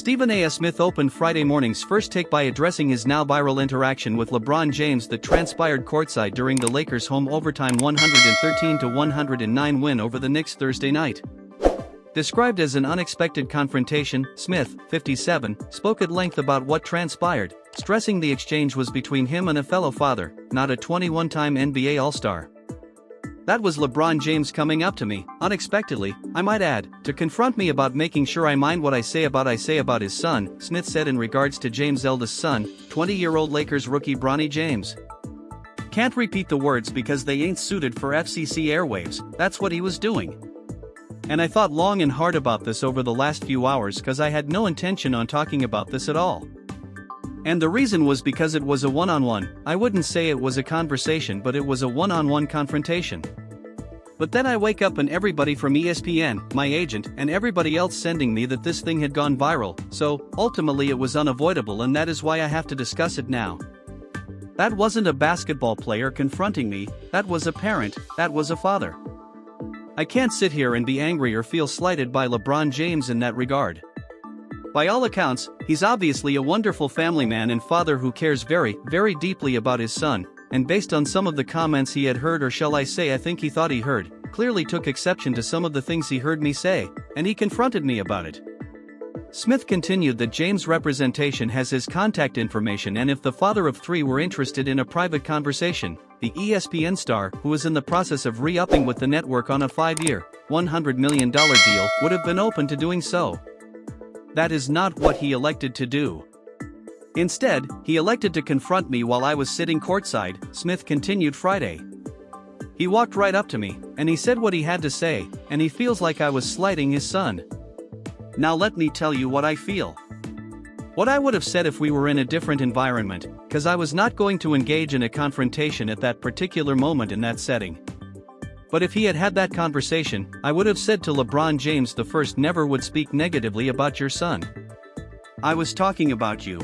Stephen A. Smith opened Friday morning's first take by addressing his now viral interaction with LeBron James that transpired courtside during the Lakers' home overtime 113-109 win over the Knicks Thursday night. Described as an unexpected confrontation, Smith, 57, spoke at length about what transpired, stressing the exchange was between him and a fellow father, not a 21-time NBA All-Star. That was LeBron James coming up to me, unexpectedly, I might add, to confront me about making sure I mind what I say about his son, Smith said in regards to James' eldest son, 20-year-old Lakers rookie Bronny James. Can't repeat the words because they ain't suited for FCC airwaves, that's what he was doing. And I thought long and hard about this over the last few hours cause I had no intention on talking about this at all. And the reason was because it was a one-on-one, I wouldn't say it was a conversation but it was a one-on-one confrontation. But then I wake up and everybody from ESPN, my agent, and everybody else sending me that this thing had gone viral, so, ultimately it was unavoidable and that is why I have to discuss it now. That wasn't a basketball player confronting me, that was a parent, that was a father. I can't sit here and be angry or feel slighted by LeBron James in that regard. By all accounts, he's obviously a wonderful family man and father who cares very, very deeply about his son, and based on some of the comments he had heard, or shall I say I think he thought he heard, clearly took exception to some of the things he heard me say, and he confronted me about it. Smith continued that James' representation has his contact information and if the father of three were interested in a private conversation, the ESPN star, who is in the process of re-upping with the network on a 5-year, $100 million deal, would have been open to doing so. That is not what he elected to do. Instead, he elected to confront me while I was sitting courtside, Smith continued Friday. He walked right up to me, and he said what he had to say, and he feels like I was slighting his son. Now let me tell you what I feel. What I would have said if we were in a different environment, cause I was not going to engage in a confrontation at that particular moment in that setting. But if he had had that conversation, I would have said to LeBron James the first never would speak negatively about your son. I was talking about you.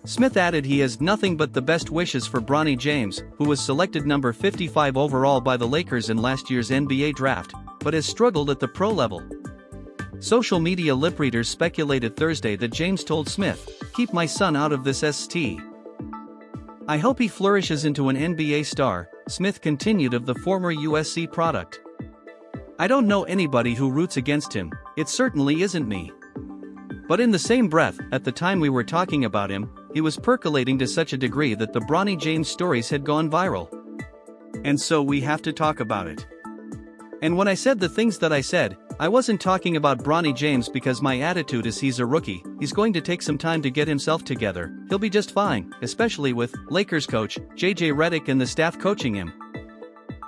Smith added he has nothing but the best wishes for Bronny James, who was selected number 55 overall by the Lakers in last year's NBA draft, but has struggled at the pro level. Social media lip readers speculated Thursday that James told Smith, "Keep my son out of this ST. I hope he flourishes into an NBA star," Smith continued of the former USC product. "I don't know anybody who roots against him, it certainly isn't me." But in the same breath, at the time we were talking about him, he was percolating to such a degree that the Bronny James stories had gone viral. And so we have to talk about it. And when I said the things that I said, I wasn't talking about Bronny James because my attitude is he's a rookie, he's going to take some time to get himself together, he'll be just fine, especially with Lakers coach JJ Redick and the staff coaching him.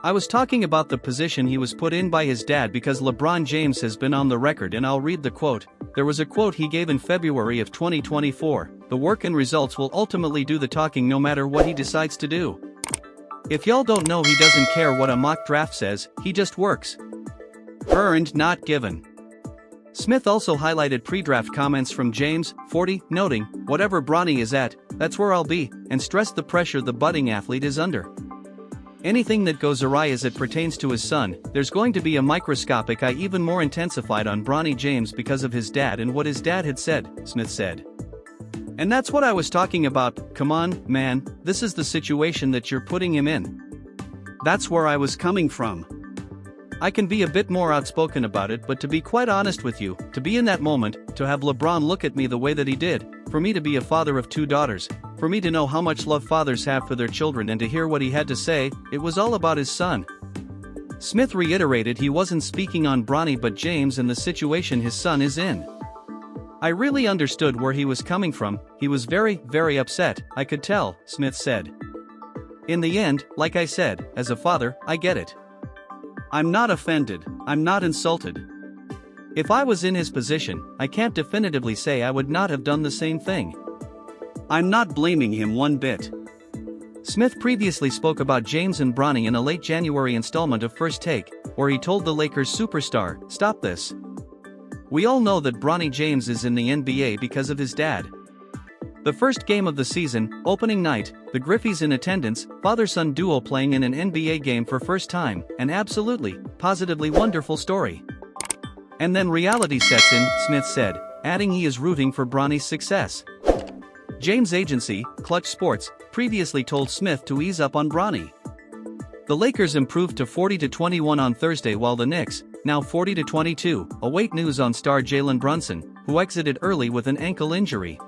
I was talking about the position he was put in by his dad because LeBron James has been on the record, and I'll read the quote. There was a quote he gave in February of 2024, "The work and results will ultimately do the talking no matter what he decides to do. If y'all don't know, he doesn't care what a mock draft says, he just works. Earned, not given." Smith also highlighted pre-draft comments from James, 40, noting, "Whatever Bronny is at, that's where I'll be," and stressed the pressure the budding athlete is under. Anything that goes awry as it pertains to his son, there's going to be a microscopic eye even more intensified on Bronny James because of his dad and what his dad had said, Smith said. And that's what I was talking about. Come on, man, this is the situation that you're putting him in. That's where I was coming from. I can be a bit more outspoken about it, but to be quite honest with you, to be in that moment, to have LeBron look at me the way that he did, for me to be a father of 2 daughters, for me to know how much love fathers have for their children and to hear what he had to say, it was all about his son. Smith reiterated he wasn't speaking on Bronny but James and the situation his son is in. I really understood where he was coming from, he was very, very upset, I could tell, Smith said. In the end, like I said, as a father, I get it. I'm not offended, I'm not insulted. If I was in his position, I can't definitively say I would not have done the same thing. I'm not blaming him one bit. Smith previously spoke about James and Bronny in a late January installment of First Take, where he told the Lakers superstar, "Stop this. We all know that Bronny James is in the NBA because of his dad." The first game of the season, opening night, the Griffies in attendance, father-son duo playing in an NBA game for first time, an absolutely, positively wonderful story. And then reality sets in, Smith said. adding he is rooting for Bronny's success. James' agency, Clutch Sports, previously told Smith to ease up on Bronny. The Lakers improved to 40-21 on Thursday while the Knicks, now 40-22, await news on star Jalen Brunson, who exited early with an ankle injury.